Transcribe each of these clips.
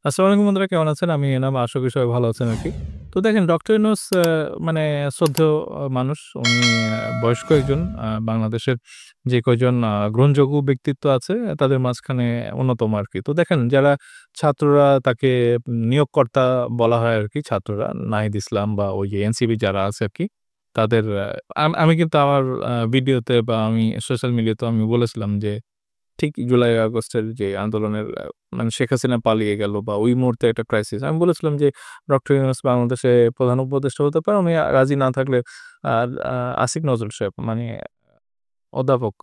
আসসালামু আলাইকুম বন্ধুরা, কেমন আছেন? আমি এনাম, আশা করি সবাই ভালো আছেন আরকি। তো দেখেন, ডক্টর ইউনূস মানে শ্রদ্ধেয় মানুষ। উনি বয়স্ক একজন বাংলাদেশের যে কয়জন গ্রহণযোগ্য ব্যক্তিত্ব আছে তাদের মাঝখানে অন্যতম আরকি। তো দেখেন, যারা ছাত্ররা তাকে নিয়োগকর্তা বলা হয় আরকি, ছাত্ররা নাহিদ ইসলাম বা ওই যে এনসিপি যারা আছে আরকি, তাদের আমি কিন্তু আমার ভিডিওতে বা আমি সোশ্যাল মিডিয়াতেও আমি বলেছিলাম যে ঠিক জুলাই আগস্টের যে আন্দোলনের মানে শেখ হাসিনা পালিয়ে গেল বা ওই মুহূর্তে একটা ক্রাইসিস। আমি বলেছিলাম যে ডক্টর ইউনূস বাংলাদেশে প্রধান উপদেষ্টা হতে পারে। আমি রাজি না থাকলে আ আ আসিফ নজরুল সাহেব মানে অধ্যাপক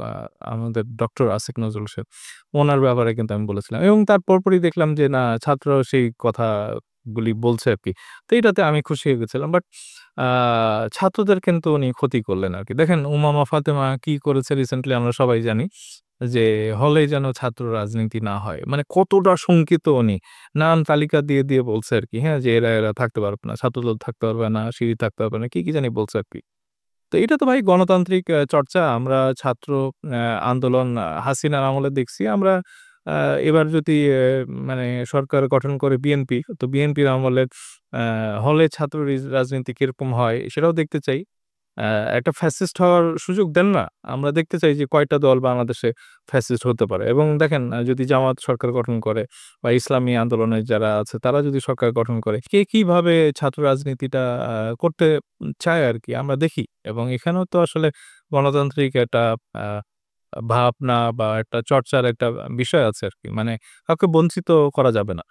আমাদের ডক্টর আসিফ নজরুল সাহেব, উনার ব্যাপারে কিন্তু আমি বলেছিলাম এবং তার পরপরই দেখলাম যে না, ছাত্ররাও সেই কথাগুলি বলছে আরকি। তো এটাতে আমি খুশি হয়ে গেছিলাম। বাট আ ছাত্রদের কিন্তু উনি ক্ষতি করলেন আরকি। দেখেন, উমামা ফাতেমা কি করেছে রিসেন্টলি আমরা সবাই জানি। যে হলে যেন ছাত্র রাজনীতি না হয়। মানে কতটা শঙ্কিত উনি। নাম তালিকা দিয়ে বলছে আরকি, হ্যাঁ? যে এরা থাকতে পারবে না। ছাত্রদল থাকতে পারবে না, শিবির থাকতে পারবে না। কি জানি বলছে আরকি। তো এটা তো ভাই গণতান্ত্রিক চর্চা। আমরা ছাত্র আ আন্দোলন হাসিনার আমলে দেখছি। আমরা আ এবার যদি মানে সরকার গঠন করে বিএনপি, তো বিএনপির আমলে আ হলে ছাত্র রাজনীতি কিরকম হয় সেটাও দেখতে চাই। আ একটা ফ্যাসিস্ট হওয়ার সুযোগ দেন না? আমরা দেখতে চাই যে কয়টা দল বাংলাদেশে ফ্যাসিস্ট হতে পারে এবং দেখেন, যদি জামাত সরকার গঠন করে বা ইসলামী আন্দোলনের যারা আছে তারা যদি সরকার গঠন করে, কে কিভাবে ছাত্র রাজনীতিটা করতে চায় আরকি আমরা দেখি এবং এখানেও তো আসলে গণতান্ত্রিক একটা আ ভাবনা বা একটা চর্চার একটা বিষয় আছে আরকি। মানে কাউকে বঞ্চিত করা যাবে না।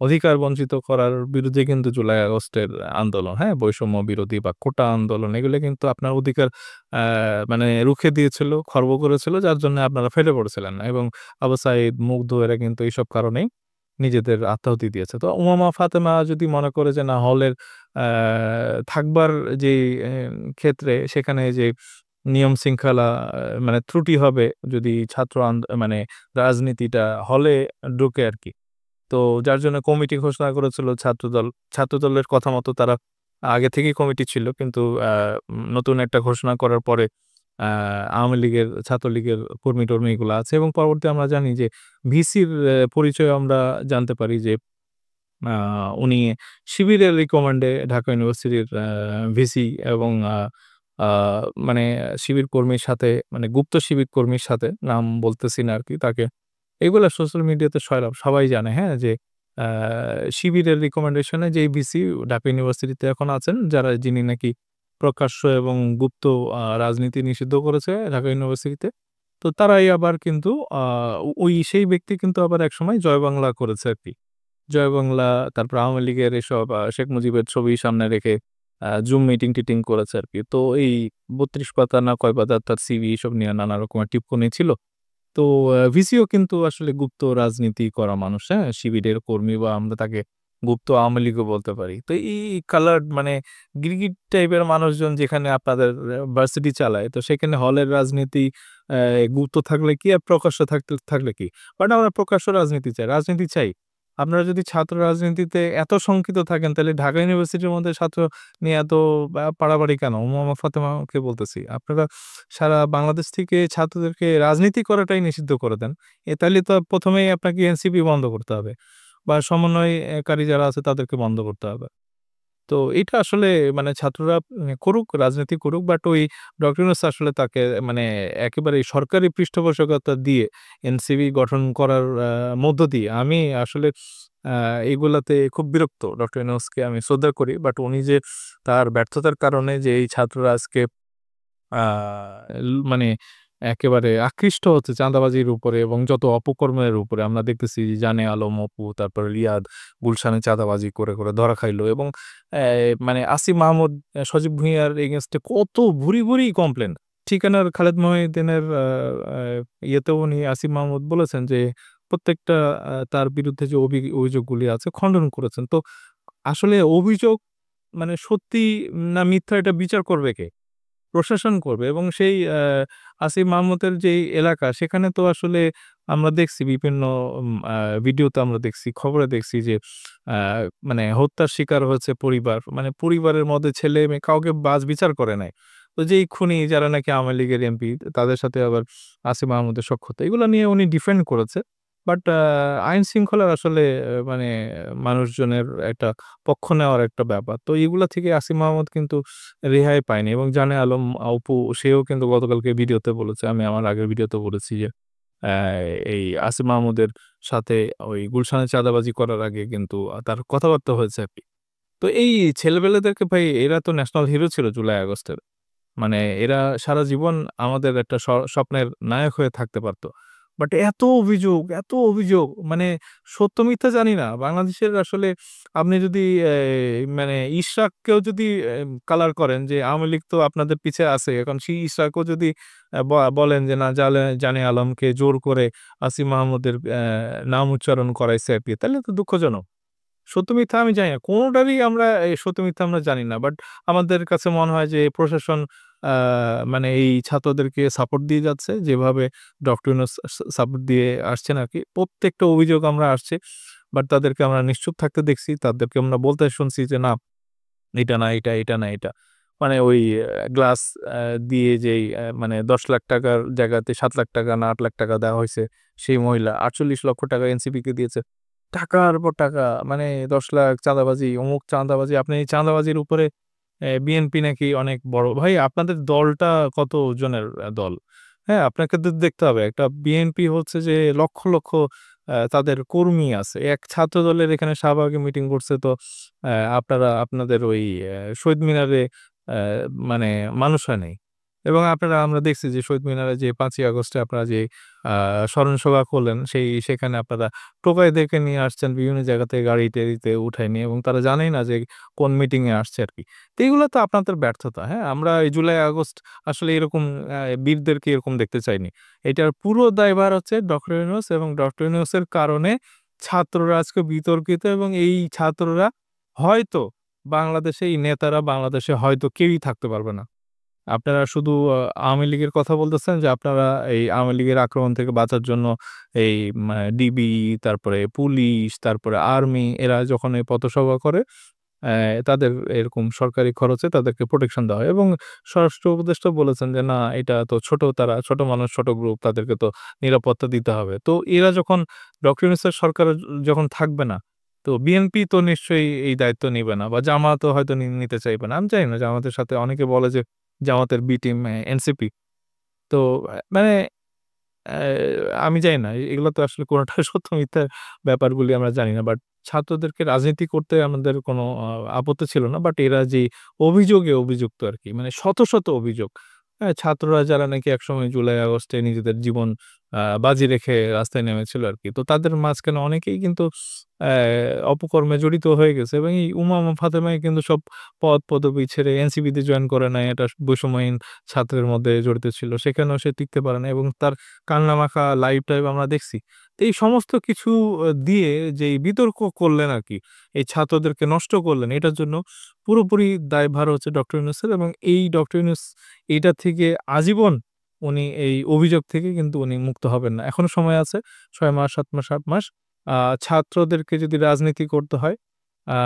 অধিকার বঞ্চিত করার বিরুদ্ধে কিন্তু জুলাই আগস্টের আন্দোলন, হ্যাঁ? বৈষম্য বিরোধী বা কোটা আন্দোলন, এগুলো কিন্তু আপনার অধিকার আ মানে রুখে দিয়েছিল, খর্ব করেছিল, যার জন্য আপনারা ফেটে পড়েছিলেন এবং আবু সাঈদ, মুগ্ধ এরা কিন্তু এইসব কারণেই নিজেদের আত্মাহুতি দিয়েছে। তো উমামা ফাতেমা যদি মনে করে যে না, হলের আ থাকবার যেই ক্ষেত্রে সেখানে যে নিয়ম শৃঙ্খলা মানে ত্রুটি হবে যদি ছাত্র মানে রাজনীতিটা হলে ঢুকে আরকি। তো যার জন্য কমিটি ঘোষণা করেছিল ছাত্রদল। ছাত্রদলের কথা মতো তারা আগে থেকেই কমিটি ছিল। কিন্তু নতুন একটা ঘোষণা করার পরে আ আওয়ামী লীগের, ছাত্রলীগের কর্মী-টর্মী এগুলা আছে এবং পরবর্তী আমরা জানি যে ভিসির পরিচয় আমরা জানতে পারি যে আ উনি শিবিরের রিকমান্ডে ঢাকা ইউনিভার্সিটির ভিসি এবং আ আ মানে শিবির কর্মীর সাথে, মানে গুপ্ত শিবির কর্মীর সাথে, নাম বলতেছি না আরকি তাকে, এগুলা সোশ্যাল মিডিয়াতে সবাই জানে, হ্যাঁ? যে আ শিবিরের রিকমেন্ডেশন এ যেই ভিসি ঢাকা ইউনিভার্সিটিতে এখন আছেন, যিনি নাকি প্রকাশ্য এবং গুপ্ত রাজনীতি নিষিদ্ধ করেছে ঢাকা ইউনিভার্সিটিতে। তো তারাই আবার কিন্তু আ সেই ব্যক্তি কিন্তু আবার একসময় জয় বাংলা করেছে আরকি। জয় বাংলা, তারপর আওয়ামী লীগের এসব শেখ মুজিবের ছবি সামনে রেখে জুম মিটিং-টিটিং করেছে আরকি। তো এই ৩২ পাতা না কয় পাতার তার সিভি এসব নিয়ে নানা রকমের টিপ্পনী ছিল। তো ভিসিও কিন্তু আসলে গুপ্ত রাজনীতি করা মানুষ, হ্যাঁ? শিবিরের কর্মী বা আমরা তাকে গুপ্ত আওয়ামী লীগও বলতে পারি। তো এই কালার্ড মানে গিরগিট টাইপের মানুষজন যেখানে আপনাদের ভার্সিটি চালায়, তো সেখানে হলের রাজনীতি গুপ্ত থাকলে কি আর প্রকাশ্য থাকলে কি? বাট আমরা প্রকাশ্য রাজনীতি চাই। রাজনীতি চাই। আপনারা যদি ছাত্র রাজনীতিতে এত শঙ্কিত থাকেন, তাহলে ঢাকা ইউনিভার্সিটির মধ্যে ছাত্র নিয়ে এত পাড়াবাড়ি কেন? মোহাম্মদ ফাতেমাকে বলতেছি। আপনারা সারা বাংলাদেশ থেকে ছাত্রদেরকে রাজনীতি করাটাই নিষিদ্ধ করে দেন। তাইলে তো ১ম এই আপনাকে এনসিপি বন্ধ করতে হবে বা সমন্বয়কারী যারা আছে তাদেরকে বন্ধ করতে হবে। তো এটা আসলে মানে ছাত্ররা করুক, রাজনীতি করুক, বাট ওই ডক্টর ইউনূস আসলে তাকে মানে একেবারেই সরকারি পৃষ্ঠপোষকতা দিয়ে এনসিপি গঠন করার মধ্য দিয়ে আমি আসলে আ এগুলাতে খুব বিরক্ত। ডক্টর ইউনূসকে আমি শ্রদ্ধা করি। বাট উনি যে তার ব্যর্থতার কারণে যে এই ছাত্ররা আজকে আ মানে একেবারে আকৃষ্ট হচ্ছে চাঁদাবাজির উপরে এবং যত অপকর্মের উপরে। আমরা দেখতেছি যে জানে আলম অপু, তারপরে রিয়াদ গুলশানে চাঁদাবাজি করে ধরা খাইলো এবং অ্যা মানে আসিফ মাহমুদ, সজীব ভুঁইয়ার এগেইনস্ট এ কত ভুরি কমপ্লেন। ঠিকানার খালেদ মহিউদ্দিনের আ ইয়েতেও উনি আসিফ মাহমুদ বলেছেন যে প্রত্যেকটা তার বিরুদ্ধে যে অভিযোগগুলি আছে খণ্ডন করেছেন। তো আসলে অভিযোগ মানে সত্যি না মিথ্যা, এটা বিচার করবে কে? প্রশাসন করবে এবং সেই আসিফ মাহমুদের যেই এলাকা সেখানে তো আসলে আমরা দেখছি বিভিন্ন উম আ ভিডিওতে আমরা দেখছি, খবরে দেখছি যে আ মানে হত্যার শিকার হয়েছে পরিবার। মানে পরিবারের মধ্যে ছেলে-মেয়ে কাউকে বাছ-বিচার করে নাই। তো যেই খুনি যারা নাকি আওয়ামী লীগের এমপি, তাদের সাথে আবার আসিফ মাহমুদের সখ্যতা। এগুলা নিয়ে উনি ডিফেন্ড করেছে। বাট আইন শৃঙ্খলার আসলে মানে মানুষজনের একটা পক্ষ নেওয়ার একটা ব্যাপার। তো এগুলা থেকে আসিফ মাহমুদ কিন্তু রেহাই পায়নি এবং জানে আলম অপু সেও কিন্তু গতকালকে ভিডিওতে বলেছে, আমি আমার আগের ভিডিওতে বলেছি যে অ্যা এই আসিফ মাহমুদের সাথে ওই গুলশানে চাঁদাবাজি করার আগে কিন্তু তার কথাবার্তা হয়েছে আরকি। তো এই ছেলেবেলেদেরকে ভাই এরা তো ন্যাশনাল হিরো ছিল জুলাই আগস্টের। মানে এরা সারা জীবন আমাদের একটা স্বপ্নের নায়ক হয়ে থাকতে পারত। বাট এত অভিযোগ মানে সত্য মিথ্যা জানি না। বাংলাদেশের আসলে আপনি যদি মানে ইশরাককেও যদি কালার করেন যে আওয়ামী লীগ তো আপনাদের পিছে আছে। এখন সেই ইশরাকও যদি বলেন যে না জানে আলমকে জোর করে আসিফ মাহমুদের নাম উচ্চারণ করাইছে আরকি, তাহলে তো দুঃখজনক। সত্য মিথ্যা আমি জানি না। কোনটারই আমরা সত্য মিথ্যা আমরা জানি না। বাট আমাদের কাছে মনে হয় যে প্রশাসন আ মানে এই ছাত্রদেরকে সাপোর্ট দিয়ে যাচ্ছে। যেভাবে ডক্টর ইউনূস সাপোর্ট দিয়ে আসছেন আরকি। প্রত্যেকটা অভিযোগ আমরা আসছে। বাট তাদেরকে আমরা নিশ্চুপ থাকতে দেখছি। তাদেরকে আমরা বলতে শুনছি যে না এটা না এটা, এটা না এটা। মানে ওই গ্লাস আ দিয়ে যেই মানে ৳১০,০০,০০০ র জায়গাতে ৳৭,০০,০০০ না ৳৮,০০,০০০ দেওয়া হইছে। সেই মহিলা ৳৪৮,০০,০০০ এনসিপিকে দিয়েছে। টাকার পর টাকা মানে ১০,০০,০০০ চাঁদাবাজি, অমুক চাঁদাবাজি। আপনি এই চাঁদাবাজির উপরে বিএনপি নাকি অনেক বড়। ভাই আপনাদের দলটা কত জনের দল? হ্যাঁ? আপনাকে তো দেখতে হবে। একটা বিএনপি হচ্ছে যে লক্ষ, লক্ষ তাদের কর্মী আছে। এক ছাত্র দলের এখানে শাহবাগে মিটিং করছে তো আপনারা আপনাদের ওই শহীদ মিনারে অ্যা মানে মানুষ হয় নাই। এবং আমরা দেখছি যে শহীদ মিনারে যে ৫ই আগস্টে আপনারা যে আ স্মরণ সভা করলেন সেখানে আপনারা টোকাইদেরকে নিয়ে আসছেন বিভিন্ন জায়গা থেকে গাড়ি-টাড়িতে উঠায় নিয়ে এবং তারা জানেই না যে কোন মিটিং এ আসছে আরকি। তো এগুলো তো আপনাদের ব্যর্থতা, হ্যাঁ? আমরা এই জুলাই আগস্ট আসলে এরকম বীরদেরকে এরকম দেখতে চাইনি। এটার পুরো দায়ভার হচ্ছে ডক্টর ইউনূস এবং ডক্টর ইউনূসের কারণে ছাত্ররা আজকে বিতর্কিত এবং এই ছাত্ররা হয়তো বাংলাদেশে এই নেতারা বাংলাদেশে হয়তো কেউই থাকতে পারবে না। আপনারা শুধু আওয়ামী লীগের কথা বলতেছেন যে আপনারা এই আওয়ামী লীগের আক্রমণ থেকে বাঁচার জন্য এই ডিবি, তারপরে পুলিশ, তারপরে আর্মি এরা যখন এই পথসভা করে তাদের এরকম সরকারি খরচে তাদেরকে প্রোটেকশন দেওয়া হয় এবং স্বরাষ্ট্র উপদেষ্টা বলেছেন যে, "না, এটা তো তারা ছোট মানুষ, ছোট গ্রুপ তাদেরকে তো নিরাপত্তা দিতে হবে।" তো এরা যখন ডক্টর ইউনূসের সরকার যখন থাকবে না, তো বিএনপি তো নিশ্চয়ই এই দায়িত্ব নিবে না বা জামায়াতও হয়তো নিতে চাইবে না। আমি জানি না জামায়াতের সাথে অনেকে বলে যে জামাতের বি টিম এনসিপি। তো মানে আমি জানি না। এগুলো তো আসলে কোনটা সত্য মিথ্যা ব্যাপারগুলি আমরা জানি না। বাট ছাত্রদেরকে রাজনীতি করতে আমাদের কোনো আপত্তি ছিল না। বাট এরা যে অভিযোগে অভিযুক্ত আরকি। মানে শত, শত অভিযোগ। হ্যাঁ? ছাত্ররা যারা নাকি একসময় জুলাই আগস্টে নিজেদের জীবন বাজি রেখে রাস্তায় নেমেছিল আরকি। তো তাদের মাঝখানে অনেকেই কিন্তু অপকর্মে জড়িত হয়ে গেছে এবং এই ফাতেমাই কিন্তু সব পদবি ছেড়ে এনসিপিতে জয়েন করে নাই। এটা বৈষম্যহীন ছাত্রের মধ্যে জড়িত ছিল। সেখানেও সে টিকতে পারে না এবং তার কান্নামাখা লাইভ-টাইভ আমরা দেখছি। তো এই সমস্ত কিছু দিয়ে যেই বিতর্ক করলেন আরকি, এই ছাত্রদেরকে নষ্ট করলেন, এটার জন্য পুরোপুরি দায়ভার হচ্ছে ডক্টর ইউনূসের এবং এই ডক্টর ইউনূস এইটা থেকে আজীবন উনি এই অভিযোগ থেকে কিন্তু উনি মুক্ত হবেন না। এখনো সময় আছে ৬ মাস, ৭ মাস, ৮ মাস। আ ছাত্রদেরকে যদি রাজনীতি করতে হয়, আ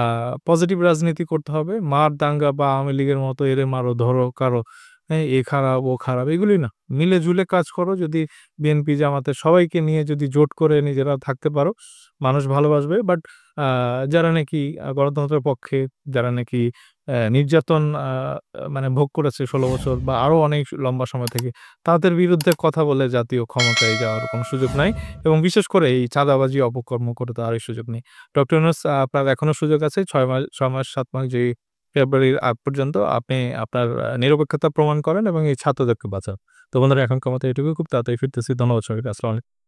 পজিটিভ রাজনীতি করতে হবে। মার দাঙ্গা বা আওয়ামী লীগের মতো এরে মারো, ধরো, কারো হ্যাঁ, এ খারাপ, ও খারাপ এগুলি না। মিলে ঝুলে কাজ করো। যদি বিএনপি জামাতের সবাইকে নিয়ে যদি জোট করে নিজেরা থাকতে পারো, মানুষ ভালোবাসবে। বাট আ যারা নাকি গণতন্ত্রের পক্ষে, যারা নাকি নির্যাতন মানে ভোগ করেছে ১৬ বছর বা আরো অনেক লম্বা সময় থেকে, তাদের বিরুদ্ধে কথা বলে জাতীয় ক্ষমতায় যাওয়ার কোনো সুযোগ নাই এবং বিশেষ করে এই চাঁদাবাজি অপকর্ম করে তো আরই সুযোগ নেই। ডক্টর ইউনূস আপনার এখনো সুযোগ আছে ৬ মাস ৭ মাস যেই ফেব্রুয়ারির আগ পর্যন্ত আপনি আপনার নিরপেক্ষতা প্রমাণ করেন এবং এই ছাত্রদেরকে বাঁচান। তো বন্ধুরা এখনকার মতো এটুকুই। খুব তাড়াতাড়ি ফিরতেছি। ধন্যবাদ সবাইকে। আসসালামু আলাইকুম।